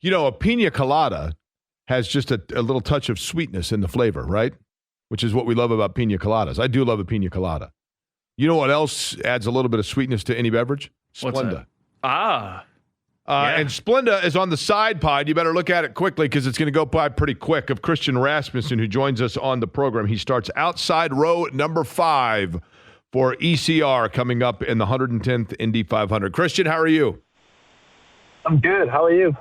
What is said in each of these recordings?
You know, a pina colada has just a little touch of sweetness in the flavor, right? Which is what we love about pina coladas. I do love a pina colada. You know what else adds a little bit of sweetness to any beverage? What's Splenda. that? Yeah. And Splenda is on the side pod. You better look at it quickly because it's going to go by pretty quick. Of Christian Rasmussen, who joins us on the program. He starts outside row number 5 for ECR coming up in the 110th Indy 500. Christian, how are you? I'm good. How are you?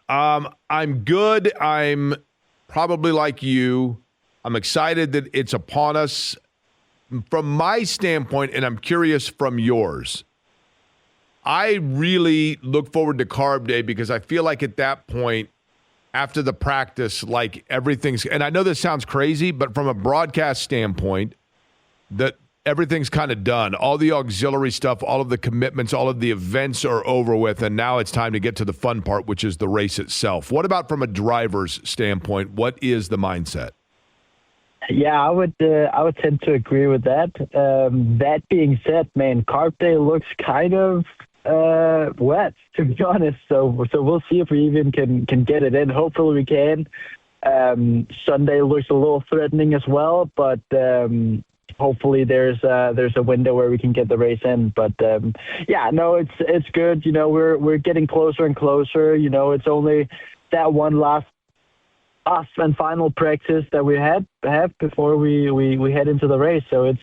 I'm good. I'm probably like you. I'm excited that it's upon us. From my standpoint, and I'm curious from yours, I really look forward to Carb Day because I feel like at that point, after the practice, like everything's, and I know this sounds crazy, but from a broadcast standpoint, that everything's kind of done. All the auxiliary stuff, all of the commitments, all of the events are over with, and now it's time to get to the fun part, which is the race itself. What about from a driver's standpoint? What is the mindset? Yeah, I would tend to agree with that. That being said, man, Carb Day looks kind of wet, to be honest. So we'll see if we even can get it in. Hopefully we can. Sunday looks a little threatening as well, but hopefully there's a window where we can get the race in. But yeah, no, it's good. You know, we're getting closer and closer. You know, it's only that one last and final practice that we have before we head into the race. So it's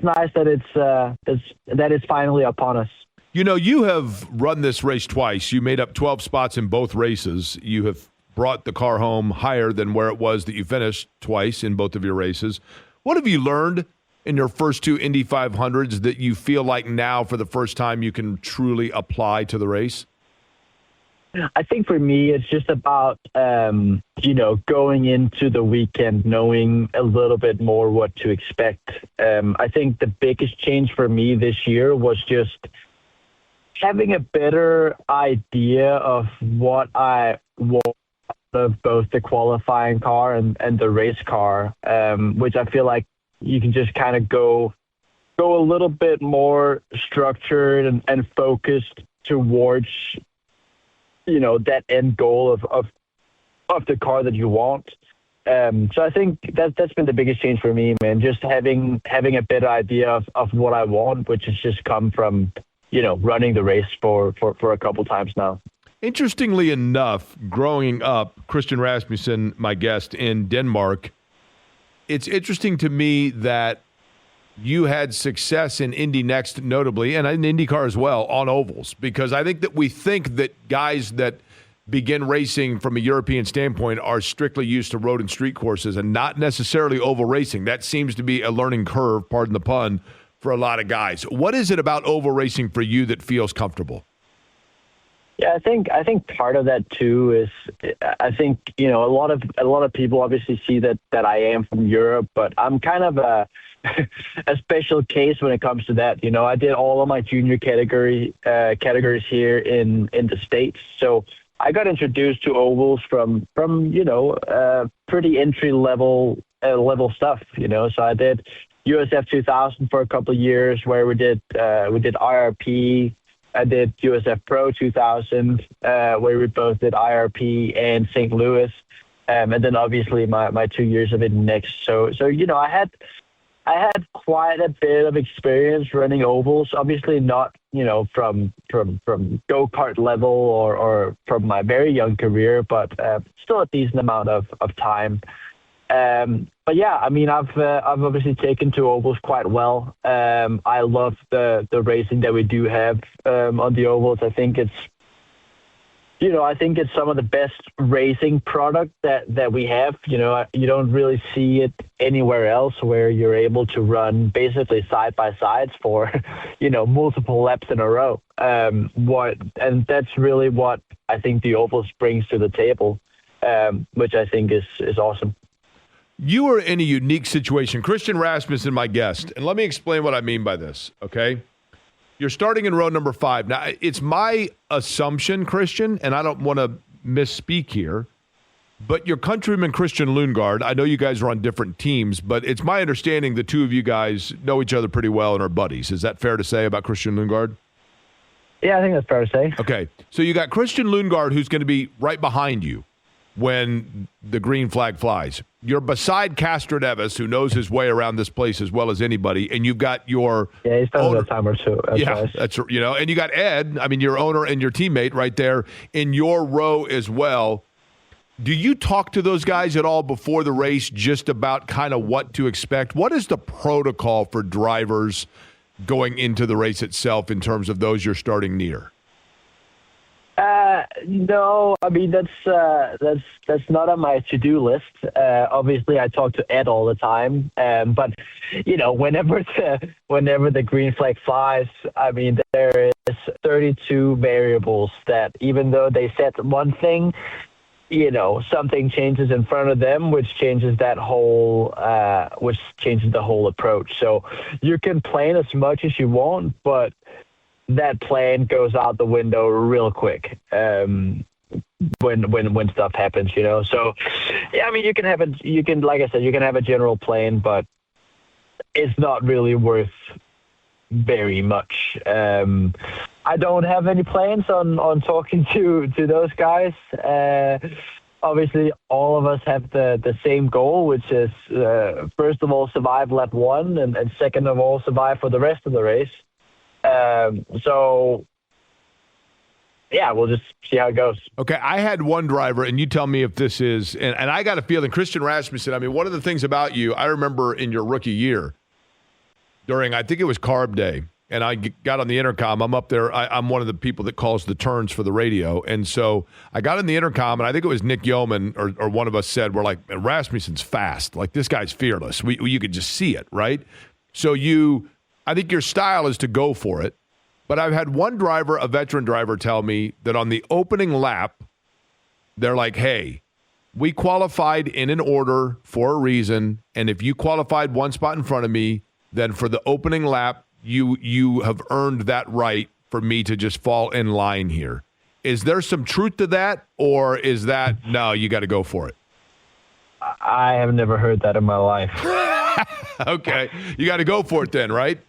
nice that it's finally upon us. You know, you have run this race twice. You made up 12 spots in both races. You have brought the car home higher than where it was that you finished twice in both of your races. What have you learned in your first 2 Indy 500s that you feel like now for the first time you can truly apply to the race? I think for me, it's just about, going into the weekend, knowing a little bit more what to expect. I think the biggest change for me this year was just having a better idea of what I want of both the qualifying car and the race car, which I feel like you can just kind of go a little bit more structured and focused towards that end goal of the car that you want. So I think that's been the biggest change for me, man. Just having a better idea of what I want, which has just come from, running the race for a couple times now. Interestingly enough, growing up, Christian Rasmussen, my guest in Denmark, it's interesting to me that you had success in Indy Next, notably, and in IndyCar as well, on ovals, because I think that we think that guys that begin racing from a European standpoint are strictly used to road and street courses and not necessarily oval racing. That seems to be a learning curve, pardon the pun, for a lot of guys. What is it about oval racing for you that feels comfortable? Yeah, I think part of that too is I think a lot of people obviously see that I am from Europe, but I'm kind of a special case when it comes to that. I did all of my junior categories here in the States, so I got introduced to ovals from pretty entry level stuff. So I did USF 2000 for a couple of years where we did IRP. I did USF Pro 2000, where we both did IRP and St. Louis, and then obviously my 2 years of it next. So I had quite a bit of experience running ovals. Obviously not from go-kart level or from my very young career, but still a decent amount of time. But yeah, I mean, I've obviously taken to ovals quite well. I love the racing that we do have on the ovals. I think it's some of the best racing product that we have. You don't really see it anywhere else where you're able to run basically side by sides for multiple laps in a row. And that's really what I think the ovals brings to the table, which I think is awesome. You are in a unique situation. Christian Rasmussen, my guest, and let me explain what I mean by this, okay? You're starting in row number 5. Now, it's my assumption, Christian, and I don't want to misspeak here, but your countryman, Christian Lundgaard, I know you guys are on different teams, but it's my understanding the two of you guys know each other pretty well and are buddies. Is that fair to say about Christian Lundgaard? Yeah, I think that's fair to say. Okay, so you got Christian Lundgaard, who's going to be right behind you when the green flag flies. You're beside Castro Neves, who knows his way around this place as well as anybody, and you've got your he's done it a time or two. That's and you got Ed. I mean, your owner and your teammate right there in your row as well. Do you talk to those guys at all before the race, just about kind of what to expect? What is the protocol for drivers going into the race itself in terms of those you're starting near? No, I mean that's not on my to-do list. Obviously, I talk to Ed all the time, but whenever the green flag flies, I mean there is 32 variables that even though they set one thing, something changes in front of them, which changes the whole approach. So you can plan as much as you want, but that plan goes out the window real quick when stuff happens, So, yeah, I mean, you can like I said, you can have a general plan, but it's not really worth very much. I don't have any plans on talking to those guys. Obviously, all of us have the same goal, which is first of all survive lap one, and second of all survive for the rest of the race. So, yeah, we'll just see how it goes. Okay, I had one driver, and you tell me if this is, and I got a feeling, Christian Rasmussen, I mean, one of the things about you, I remember in your rookie year, during, I think it was Carb Day, and I got on the intercom. I'm up there. I'm one of the people that calls the turns for the radio. And so I got on the intercom, and I think it was Nick Yeoman or one of us said, we're like, Rasmussen's fast. Like, this guy's fearless. You could just see it, right? So I think your style is to go for it. But I've had one driver, a veteran driver, tell me that on the opening lap, they're like, hey, we qualified in an order for a reason, and if you qualified one spot in front of me, then for the opening lap, you have earned that right for me to just fall in line here. Is there some truth to that, or is that, no, you got to go for it? I have never heard that in my life. Okay. You got to go for it then, right?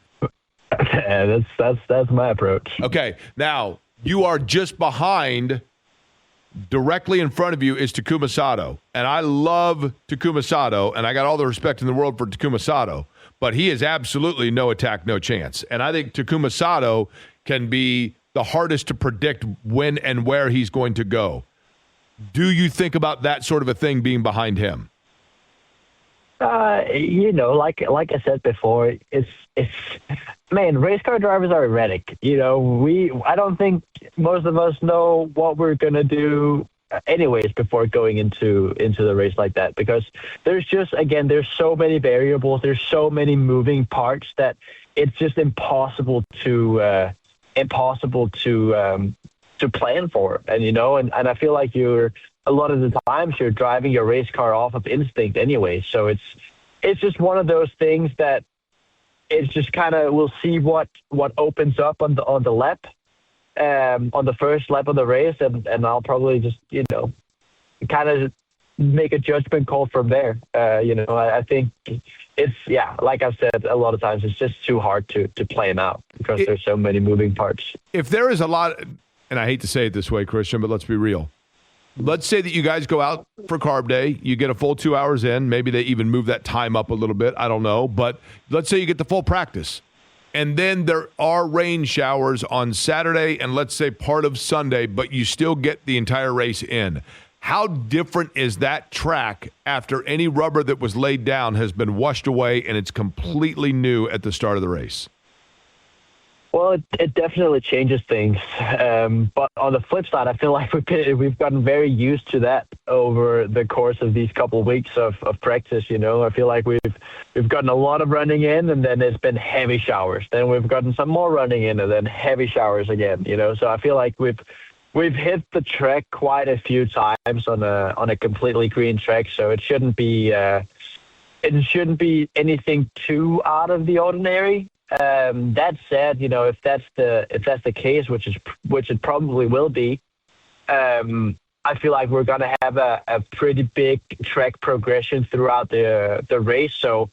Yeah, that's my approach. Okay. Now, you are just behind, directly in front of you is Takuma Sato. And I love Takuma Sato, and I got all the respect in the world for Takuma Sato. But he is absolutely no attack, no chance. And I think Takuma Sato can be the hardest to predict when and where he's going to go. Do you think about that sort of a thing being behind him? Like I said before, it's race car drivers are erratic. I don't think most of us know what we're gonna do anyways before going into the race like that, because there's so many variables, there's so many moving parts that it's just impossible to plan for. And I feel like a lot of the times you're driving your race car off of instinct anyway. So it's just one of those things that it's just kind of, we'll see what opens up on the lap. On the first lap of the race, and I'll probably just, kind of make a judgment call from there. I think it's, like I've said a lot of times, it's just too hard to plan out because there's so many moving parts. If there is a lot, and I hate to say it this way, Christian, but let's be real. Let's say that you guys go out for Carb Day, you get a full 2 hours in, maybe they even move that time up a little bit, I don't know, but let's say you get the full practice. And then there are rain showers on Saturday and let's say part of Sunday, but you still get the entire race in. How different is that track after any rubber that was laid down has been washed away and it's completely new at the start of the race? Well, it definitely changes things. But on the flip side, I feel like we've gotten very used to that over the course of these couple of weeks of practice. I feel like we've gotten a lot of running in, and then it's been heavy showers. Then we've gotten some more running in, and then heavy showers again. So I feel like we've hit the track quite a few times on a completely green track. So it shouldn't be anything too out of the ordinary. That said, if that's the case, which it probably will be, I feel like we're gonna have a pretty big track progression throughout the race. So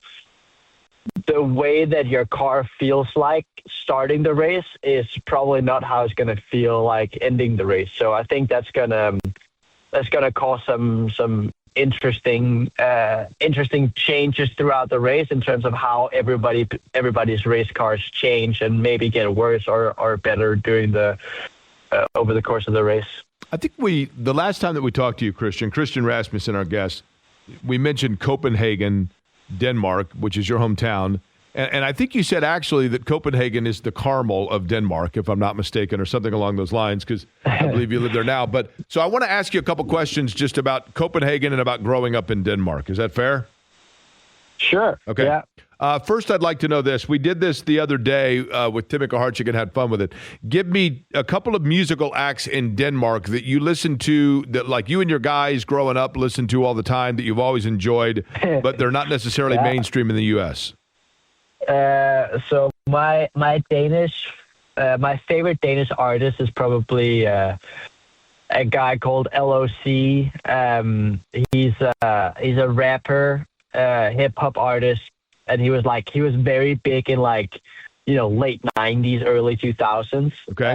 the way that your car feels like starting the race is probably not how it's going to feel like ending the race. So I think that's gonna cause some interesting changes throughout the race in terms of how everybody's race cars change and maybe get worse or better during the over the course of the race. I think the last time that we talked to you, Christian Rasmussen, our guest, we mentioned Copenhagen, Denmark, which is your hometown. And I think you said actually that Copenhagen is the Carmel of Denmark, if I'm not mistaken, or something along those lines, because I believe you live there now. But so I want to ask you a couple questions just about Copenhagen and about growing up in Denmark. Is that fair? Sure. Okay. Yeah. First, I'd like to know this. We did this the other day with Timika Harchik and had fun with it. Give me a couple of musical acts in Denmark that you listen to, that like you and your guys growing up listen to all the time, that you've always enjoyed, but they're not necessarily mainstream in the U.S. So my Danish, my favorite Danish artist is probably a guy called LOC. He's a rapper, hip hop artist. And he was very big in late 90s, early 2000s. Okay.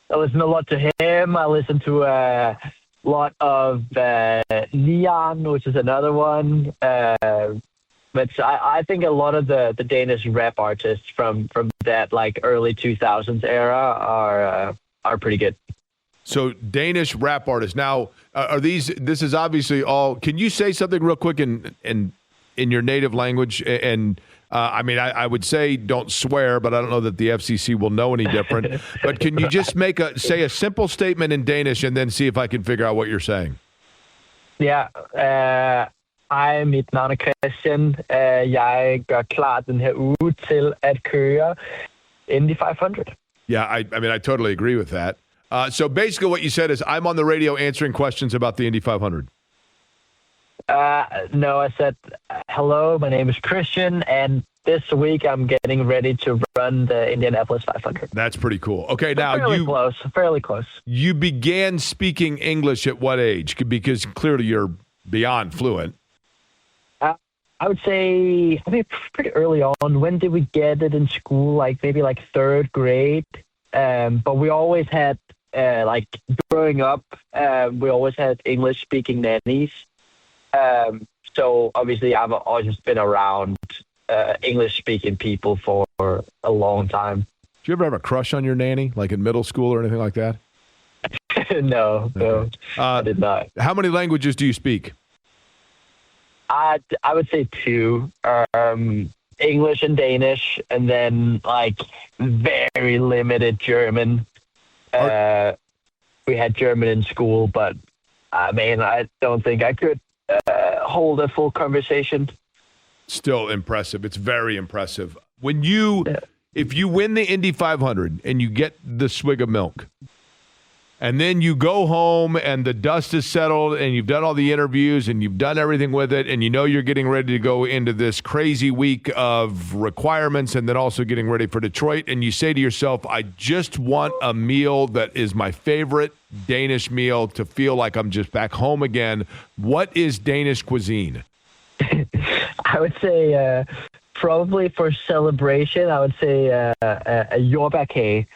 I listen a lot to him. I listen to a lot of Neon, which is another one. But I think a lot of the Danish rap artists from that early 2000s era are pretty good. So Danish rap artists. Now, this is obviously all. Can you say something real quick in your native language? And I would say don't swear, but I don't know that the FCC will know any different. But can you just say a simple statement in Danish and then see if I can figure out what you're saying? Ja, mit navn er Christian. Jeg gør klar den her uge til at køre Indy 500. Yeah, I totally agree with that. So basically what you said is I'm on the radio answering questions about the Indy 500. No, I said, hello, my name is Christian, and this week I'm getting ready to run the Indianapolis 500. That's pretty cool. Okay, now fairly close. You began speaking English at what age? Because clearly you're beyond fluent. I would say, pretty early on. When did we get it in school? Maybe third grade. But we always had, growing up, we always had English-speaking nannies. So obviously I've always been around English-speaking people for a long time. Did you ever have a crush on your nanny, like in middle school or anything like that? No, I did not. How many languages do you speak? I would say two, English and Danish, and then very limited German. We had German in school, but I don't think I could hold a full conversation. Still impressive. It's very impressive. If you win the Indy 500 and you get the swig of milk, and then you go home and the dust is settled and you've done all the interviews and you've done everything with it, and you're getting ready to go into this crazy week of requirements and then also getting ready for Detroit, and you say to yourself, I just want a meal that is my favorite Danish meal to feel like I'm just back home again. What is Danish cuisine? I would say probably for celebration, I would say a jordbærkage,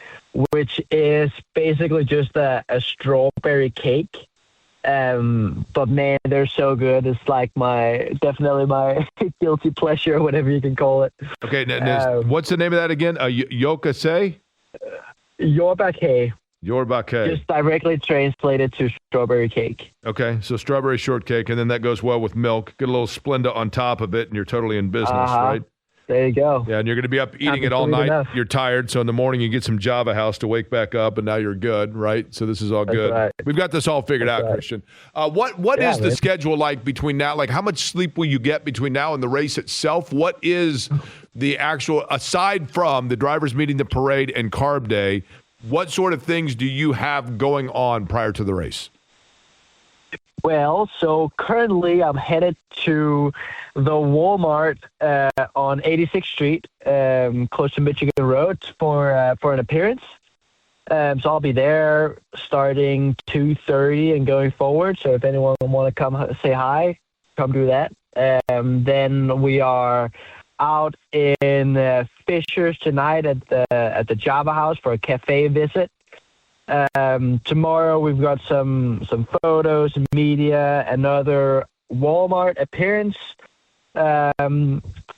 which is basically just a strawberry cake. But man, they're so good. It's definitely my guilty pleasure, or whatever you can call it. Okay, what's the name of that again? Jordbærkage? Jordbærkage. Jordbærkage. Just directly translated to strawberry cake. Okay, so strawberry shortcake, and then that goes well with milk. Get a little Splenda on top of it, and you're totally in business, right? There you go. Yeah, and you're going to be up eating it all night. Enough. You're tired, so in the morning you get some Java House to wake back up, and now you're good, right? So this is all good. Right. We've got this all figured out, right. Christian. What is the schedule like between now? How much sleep will you get between now and the race itself? What is the actual, aside from the drivers meeting, the parade, and carb day, what sort of things do you have going on prior to the race? Well, so currently I'm headed to the Walmart on 86th Street, close to Michigan Road, for an appearance. So I'll be there starting 2:30 and going forward. So if anyone want to come say hi, come do that. Then we are out in Fishers tonight at the Java House for a cafe visit. Tomorrow we've got some photos, media, another Walmart appearance.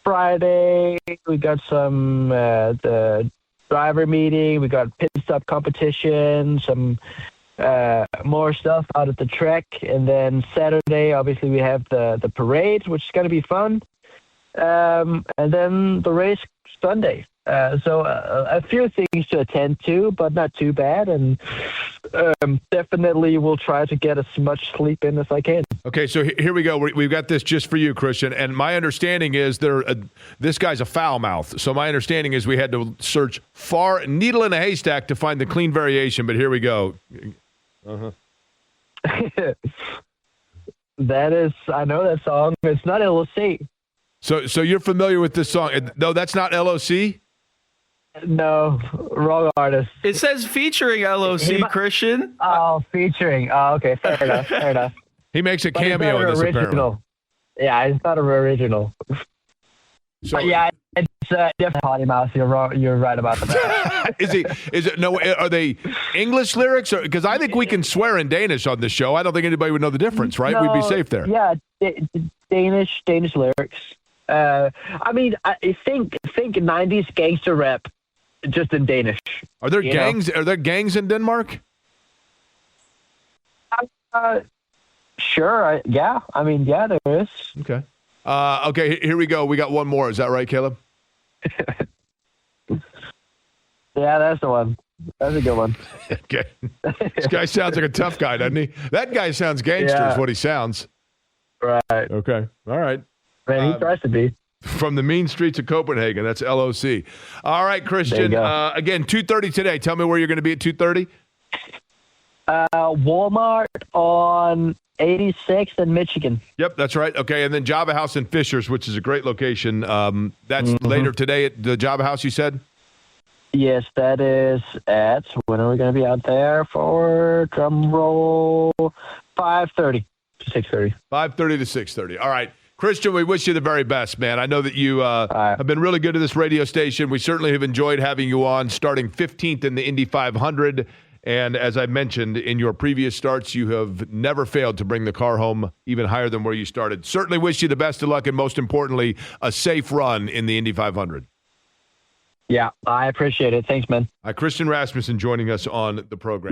Friday we got some the driver meeting. We got pit stop competition, some more stuff out at the track, and then Saturday obviously we have the parade, which is going to be fun, and then the race Sunday. So a few things to attend to, but not too bad, and definitely will try to get as much sleep in as I can. Okay, so here we go. We've got this just for you, Christian, and my understanding is this guy's a foul mouth, so my understanding is we had to search far, needle in a haystack to find the clean variation, but here we go. That is, I know that song. It's not LOC. So you're familiar with this song? No, that's not LOC? No, wrong artist. It says featuring LOC, Christian. Oh, featuring. Oh, okay, fair enough, fair enough. He makes a cameo in this, apparently. Yeah, it's not an original. So, but yeah, it's different Potty Mouse. You're wrong. You're right about that. Is it? No, are they English lyrics? Because I think we can swear in Danish on this show. I don't think anybody would know the difference, right? No, We'd be safe there. Yeah, Danish lyrics. I mean, I think 90s gangster rap, just in Danish. Are there gangs? Are there gangs in Denmark? Sure. Yeah. I mean, yeah, there is. Okay. Okay. Here we go. We got one more. Is that right, Caleb? Yeah, that's the one. That's a good one. Okay. This guy sounds like a tough guy, doesn't he? That guy sounds gangster, is what he sounds. Right. Okay. All right. Man, he tries to be. From the mean streets of Copenhagen. That's LOC. All right, Christian. Again, 2:30 today. Tell me where you're going to be at 2:30. Walmart on 86th in Michigan. Yep, that's right. Okay, and then Java House in Fishers, which is a great location. That's later today at the Java House, you said? Yes, that is at, when are we going to be out there for, drum roll, 5:30 to 6:30. 5:30 to 6:30. All right. Christian, we wish you the very best, man. I know that you have been really good to this radio station. We certainly have enjoyed having you on, starting 15th in the Indy 500. And as I mentioned, in your previous starts, you have never failed to bring the car home even higher than where you started. Certainly wish you the best of luck, and most importantly, a safe run in the Indy 500. Yeah, I appreciate it. Thanks, man. Christian Rasmussen joining us on the program.